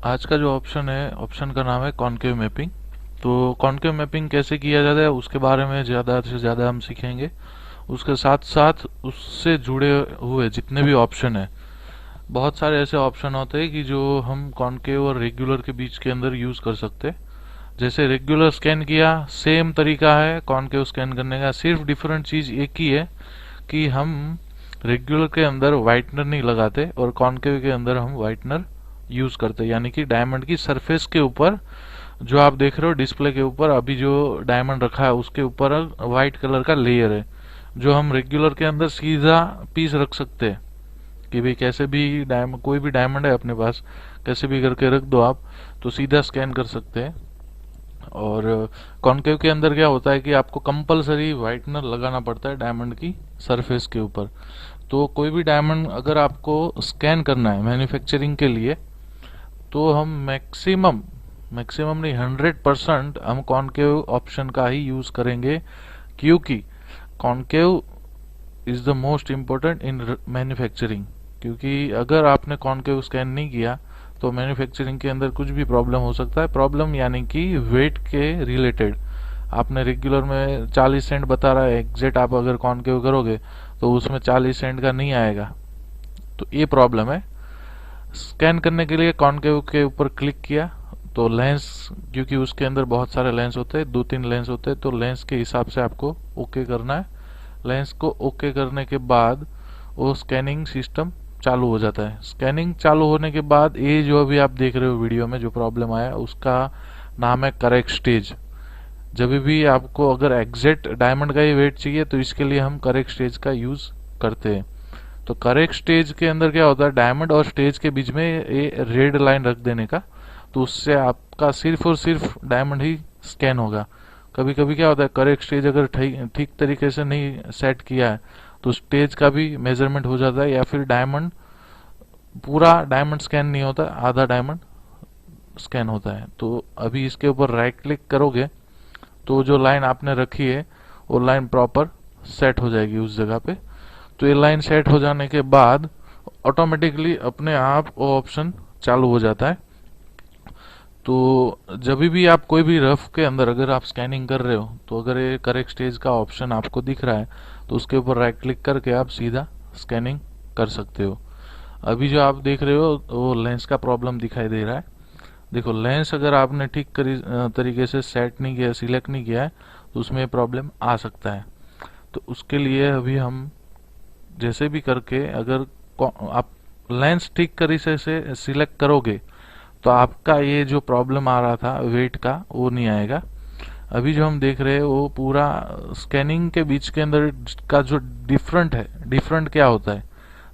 आज का जो ऑप्शन है, ऑप्शन का नाम है कॉनकेव मैपिंग। तो कॉनकेव मैपिंग कैसे किया जाता है उसके बारे में ज़्यादा से ज़्यादा हम सीखेंगे। उसके साथ साथ उससे जुड़े हुए जितने भी ऑप्शन है, बहुत सारे ऐसे ऑप्शन होते हैं कि जो हम कॉनकेव और रेगुलर के बीच के अंदर यूज़ कर सकते हैं। जैसे रेगुलर स्कैन किया, सेम तरीका है कॉनकेव स्कैन करने का, सिर्फ डिफरेंट चीज़ एक ही है कि हम रेगुलर के अंदर वाइटनर नहीं लगाते और कॉनकेव के अंदर हम वाइटनर यूज करते हैं। यानी कि डायमंड की सरफेस के ऊपर जो आप देख रहे हो डिस्प्ले के ऊपर, अभी जो डायमंड रखा है उसके ऊपर व्हाइट कलर का लेयर है, जो हम रेगुलर के अंदर सीधा पीस रख सकते हैं कि भाई कैसे भी डायमंड, कोई भी डायमंड है अपने पास, कैसे भी करके रख दो आप, तो सीधा स्कैन कर सकते हैं। और कॉनकेव के अंदर क्या होता है कि आपको कंपलसरी वाइटनर लगाना पड़ता है डायमंड की सरफेस के ऊपर। तो कोई भी डायमंड अगर आपको स्कैन करना है मैन्युफैक्चरिंग के लिए, तो हम मैक्सिमम मैक्सिमम नहीं, 100% हम कॉनकेव ऑप्शन का ही यूज करेंगे, क्योंकि concave is the most important in manufacturing. क्योंकि अगर आपने कॉनकेव स्कैन नहीं किया तो मैन्युफैक्चरिंग के अंदर कुछ भी प्रॉब्लम हो सकता है। प्रॉब्लम यानी कि वेट के रिलेटेड। आपने रेगुलर में 40 सेंट बता रहा है एग्जैक्ट, आप अगर कॉनकेव करोगे तो उसमें 40 सेंट का नहीं आएगा, तो ये प्रॉब्लम है। स्कैन करने के लिए कॉनकेव के ऊपर क्लिक किया तो लेंस, क्योंकि उसके अंदर बहुत सारे लेंस होते हैं, 2-3 लेंस होते हैं, तो लेंस के हिसाब से आपको ओके करना है। लेंस को ओके करने के बाद वो स्कैनिंग सिस्टम चालू हो जाता है। स्कैनिंग चालू होने के बाद ये जो अभी आप देख रहे हो वीडियो में जो प्रॉब्लम आया, उसका नाम है करेक्ट स्टेज। जब भी आपको अगर एग्जैक्ट डायमंड का ही वेट चाहिए तो इसके लिए हम करेक्ट स्टेज का यूज करते हैं। तो करेक्ट स्टेज के अंदर क्या होता है, डायमंड और स्टेज के बीच में ये रेड लाइन रख देने का, तो उससे आपका सिर्फ और सिर्फ डायमंड ही स्कैन होगा। कभी कभी क्या होता है, करेक्ट स्टेज अगर ठीक तरीके से नहीं सेट किया है तो स्टेज का भी मेजरमेंट हो जाता है, या फिर डायमंड, पूरा डायमंड स्कैन नहीं होता, आधा डायमंड स्कैन होता है। तो अभी इसके ऊपर राइट क्लिक करोगे तो जो लाइन आपने रखी है वो लाइन प्रॉपर सेट हो जाएगी उस जगह पे। तो ये लाइन सेट हो जाने के बाद ऑटोमेटिकली अपने आप वो ऑप्शन चालू हो जाता है। तो जब भी आप कोई भी रफ के अंदर अगर आप स्कैनिंग कर रहे हो, तो अगर ये करेक्ट स्टेज का ऑप्शन आपको दिख रहा है तो उसके ऊपर राइट क्लिक करके आप सीधा स्कैनिंग कर सकते हो। अभी जो आप देख रहे हो वो लेंस का प्रॉब्लम दिखाई दे रहा है। देखो, लेंस अगर आपने ठीक तरीके से सेट नहीं किया, सिलेक्ट नहीं किया है, तो उसमें प्रॉब्लम आ सकता है। तो उसके लिए अभी हम जैसे भी करके, अगर आप लेंस ठीक तरीके से सिलेक्ट करोगे तो आपका ये जो प्रॉब्लम आ रहा था वेट का, वो नहीं आएगा। अभी जो हम देख रहे हैं वो पूरा स्कैनिंग के बीच के अंदर का जो डिफरेंट है, डिफरेंट क्या होता है,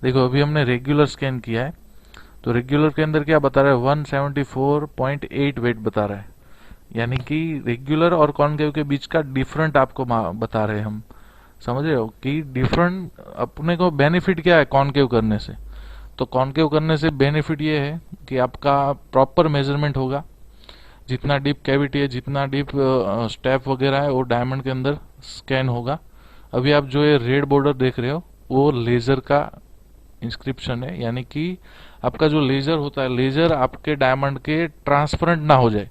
देखो अभी हमने रेगुलर स्कैन किया है तो रेगुलर के अंदर क्या बता रहा है, 174.8 वेट बता रहा है। यानी कि रेगुलर और कॉनकेव के बीच का डिफरेंट आपको बता रहे हैं हम। समझ रहे हो कि डिफरेंट अपने को बेनिफिट क्या है कॉनकेव करने से। तो कॉनकेव करने से बेनिफिट ये है कि आपका प्रॉपर मेजरमेंट होगा, जितना डीप कैविटी है, जितना डीप स्टेप वगैरह है, वो डायमंड के अंदर स्कैन होगा। अभी आप जो ये रेड बॉर्डर देख रहे हो वो लेजर का इंस्क्रिप्शन है, यानी कि आपका जो लेजर होता है, लेजर आपके डायमंड के ट्रांसपेरेंट ना हो जाए,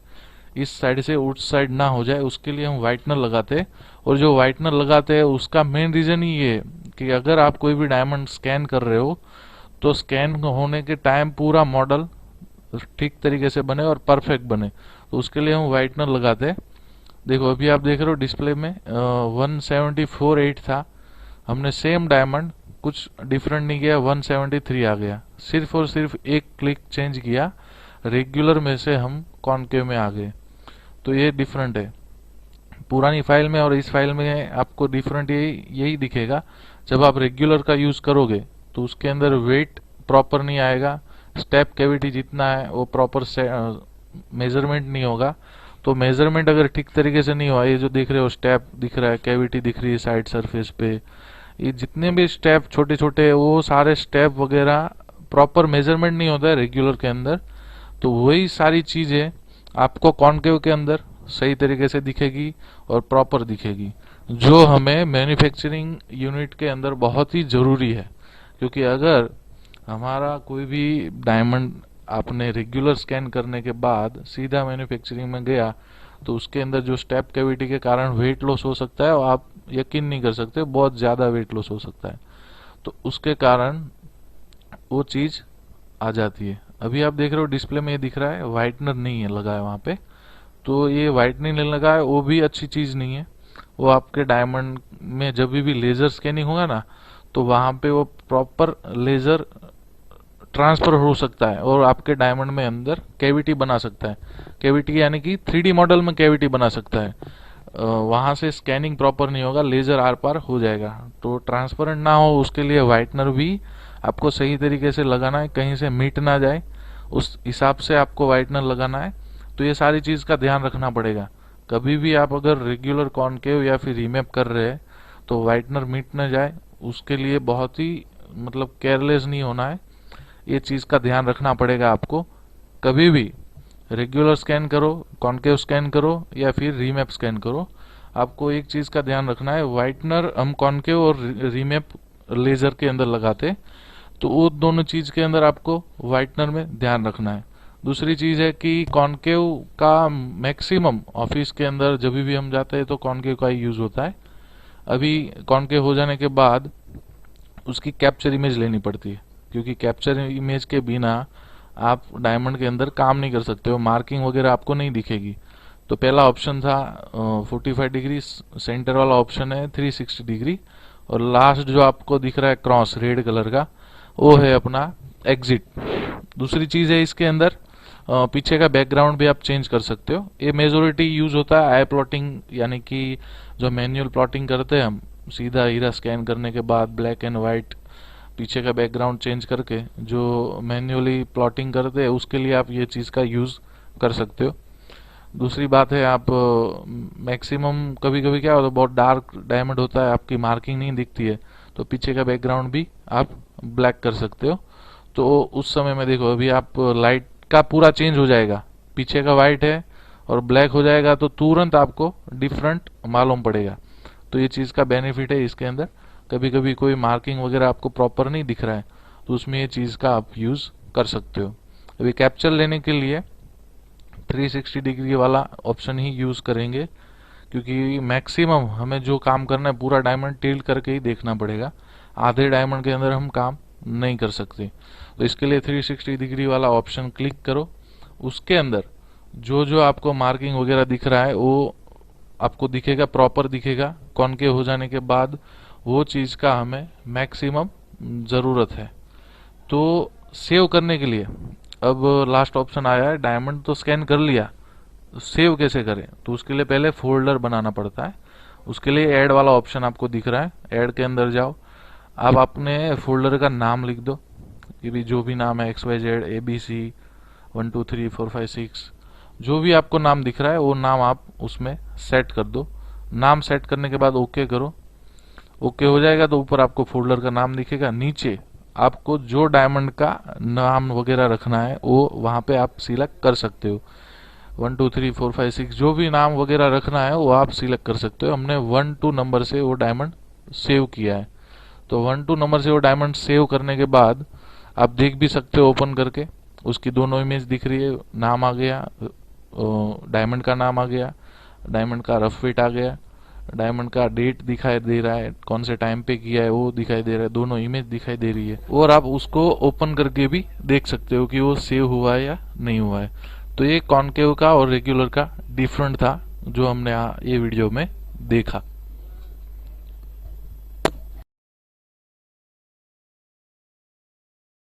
इस साइड से उस साइड ना हो जाए, उसके लिए हम व्हाइटनर लगाते हैं। और जो व्हाइटनर लगाते हैं उसका मेन रीजन ही ये है कि अगर आप कोई भी डायमंड स्कैन कर रहे हो तो स्कैन होने के टाइम पूरा मॉडल ठीक तरीके से बने और परफेक्ट बने, तो उसके लिए हम व्हाइटनर लगाते हैं। देखो अभी आप देख रहे हो डिस्प्ले में 174.8 था, हमने सेम डायमंड, कुछ डिफरेंट नहीं किया, 173 आ गया। सिर्फ और सिर्फ एक क्लिक चेंज किया, रेगुलर में से हम कॉनकेव में आ गए। तो ये डिफरेंट है पुरानी फाइल में और इस फाइल में, आपको डिफरेंट यही दिखेगा। जब आप रेगुलर का यूज करोगे तो उसके अंदर वेट प्रॉपर नहीं आएगा, स्टेप कैविटी जितना है वो प्रॉपर मेजरमेंट नहीं होगा। तो मेजरमेंट अगर ठीक तरीके से नहीं हुआ, ये जो देख रहे हो स्टेप दिख रहा है, कैविटी दिख रही है साइड सरफेस पे, ये जितने भी स्टेप छोटे छोटे, वो सारे स्टेप वगैरह प्रॉपर मेजरमेंट नहीं होता है रेगुलर के अंदर। तो वही सारी चीजें आपको कॉनकेव के अंदर सही तरीके से दिखेगी और प्रॉपर दिखेगी, जो हमें मैन्युफैक्चरिंग यूनिट के अंदर बहुत ही जरूरी है। क्योंकि अगर हमारा कोई भी डायमंड आपने रेगुलर स्कैन करने के बाद सीधा मैन्युफैक्चरिंग में गया तो उसके अंदर जो स्टेप कैविटी के कारण वेट लॉस हो सकता है, और आप यकीन नहीं कर सकते, बहुत ज़्यादा वेट लॉस हो सकता है। तो उसके कारण वो चीज़ आ जाती है। अभी आप देख रहे हो डिस्प्ले में ये दिख रहा है वाइटनर नहीं है लगा है वहाँ पे, तो ये वाइटनिंग नहीं लगा है, वो भी अच्छी चीज़ नहीं है। वो आपके डायमंड में जब भी लेज़र स्कैनिंग होगा ना, तो वहाँ पे वो प्रॉपर लेज़र ट्रांसफर हो सकता है और आपके डायमंड में अंदर कैविटी बना सकता है। कैविटी यानी कि 3D मॉडल में कैविटी बना सकता है। वहां से स्कैनिंग प्रॉपर नहीं होगा, लेजर आर पार हो जाएगा। तो ट्रांसपेरेंट ना हो उसके लिए वाइटनर भी आपको सही तरीके से लगाना है, कहीं से मिट ना जाए, उस हिसाब से आपको वाइटनर लगाना है। तो ये सारी चीज का ध्यान रखना पड़ेगा। कभी भी आप अगर रेगुलर कॉनकेव या फिर रीमैप कर रहे हैं तो वाइटनर मिट ना जाए, उसके लिए बहुत ही मतलब केयरलेस नहीं होना है। ये चीज का ध्यान रखना पड़ेगा आपको। कभी भी रेगुलर स्कैन करो, कॉनकेव स्कैन करो या फिर रीमैप स्कैन करो, आपको एक चीज का ध्यान रखना है, वाइटनर हम कॉनकेव और रीमैप लेजर के अंदर लगाते, तो वो दोनों चीज के अंदर आपको वाइटनर में ध्यान रखना है। दूसरी चीज है कि कॉनकेव का मैक्सिमम ऑफिस के अंदर जब भी हम जाते हैं तो कॉनकेव का ही यूज होता है। अभी कॉनकेव हो जाने के बाद उसकी कैप्चर इमेज लेनी पड़ती है, क्योंकि कैप्चर इमेज के बिना आप डायमंड के अंदर काम नहीं कर सकते हो, मार्किंग वगैरह आपको नहीं दिखेगी। तो पहला ऑप्शन था 45 डिग्री, सेंटर वाला ऑप्शन है 360 डिग्री, और लास्ट जो आपको दिख रहा है क्रॉस रेड कलर का, वो है अपना एग्जिट। दूसरी चीज है इसके अंदर पीछे का बैकग्राउंड भी आप चेंज कर सकते हो। ये मेजोरिटी यूज होता है आई प्लॉटिंग, यानी कि जो मैनुअल प्लॉटिंग करते हैं हम, सीधा हीरा स्कैन करने के बाद ब्लैक एंड व्हाइट पीछे का बैकग्राउंड चेंज करके जो मैन्युअली प्लॉटिंग करते हैं, उसके लिए आप ये चीज का यूज कर सकते हो। दूसरी बात है, आप मैक्सिमम कभी कभी क्या होता है, बहुत डार्क डायमंड होता है, आपकी मार्किंग नहीं दिखती है, तो पीछे का बैकग्राउंड भी आप ब्लैक कर सकते हो। तो उस समय में देखो अभी आप लाइट का पूरा चेंज हो जाएगा, पीछे का व्हाइट है और ब्लैक हो जाएगा, तो तुरंत आपको डिफरेंट मालूम पड़ेगा। तो ये चीज का बेनिफिट है इसके अंदर। कभी कभी कोई मार्किंग वगैरह आपको प्रॉपर नहीं दिख रहा है, तो उसमें ये चीज का आप यूज कर सकते हो। अभी कैप्चर लेने के लिए 360 डिग्री वाला ऑप्शन ही यूज करेंगे, क्योंकि मैक्सिमम हमें जो काम करना है पूरा डायमंड टिल्ट करके ही देखना पड़ेगा, आधे डायमंड के अंदर हम काम नहीं कर सकते। तो इसके लिए 360 डिग्री वाला ऑप्शन क्लिक करो, उसके अंदर जो जो आपको मार्किंग वगैरह दिख रहा है वो आपको दिखेगा, प्रॉपर दिखेगा। कॉनकेव हो जाने के बाद वो चीज का हमें मैक्सिमम जरूरत है। तो सेव करने के लिए अब लास्ट ऑप्शन आया है, डायमंड तो स्कैन कर लिया, सेव कैसे करें? तो उसके लिए पहले फोल्डर बनाना पड़ता है। उसके लिए ऐड वाला ऑप्शन आपको दिख रहा है, ऐड के अंदर जाओ, आप अपने फोल्डर का नाम लिख दो, ये भी जो भी नाम है XYZ ABC 1 2 3 4 5 6, जो भी आपको नाम दिख रहा है वो नाम आप उसमें सेट कर दो। नाम सेट करने के बाद ओके करो। ओके हो जाएगा तो ऊपर आपको फोल्डर का नाम दिखेगा, नीचे आपको जो डायमंड का नाम वगैरह रखना है वो वहां पे आप सिलेक्ट कर सकते हो। 1 2 3 4 5 6 जो भी नाम वगैरह रखना है वो आप सिलेक्ट कर सकते हो। हमने 1 2 नंबर से वो डायमंड सेव किया है, तो 1 2 नंबर से वो डायमंड सेव करने के बाद आप देख भी सकते हो ओपन करके, उसकी दोनों इमेज दिख रही है, नाम आ गया, डायमंड का नाम आ गया, डायमंड का रफ वेट आ गया, डायमंड का डेट दिखाई दे रहा है, कौन से टाइम पे किया है वो दिखाई दे रहा है, दोनों इमेज दिखाई दे रही है, और आप उसको ओपन करके भी देख सकते हो कि वो सेव हुआ है या नहीं हुआ है। तो ये कॉनकेव का और रेगुलर का डिफरेंट था जो हमने ये वीडियो में देखा।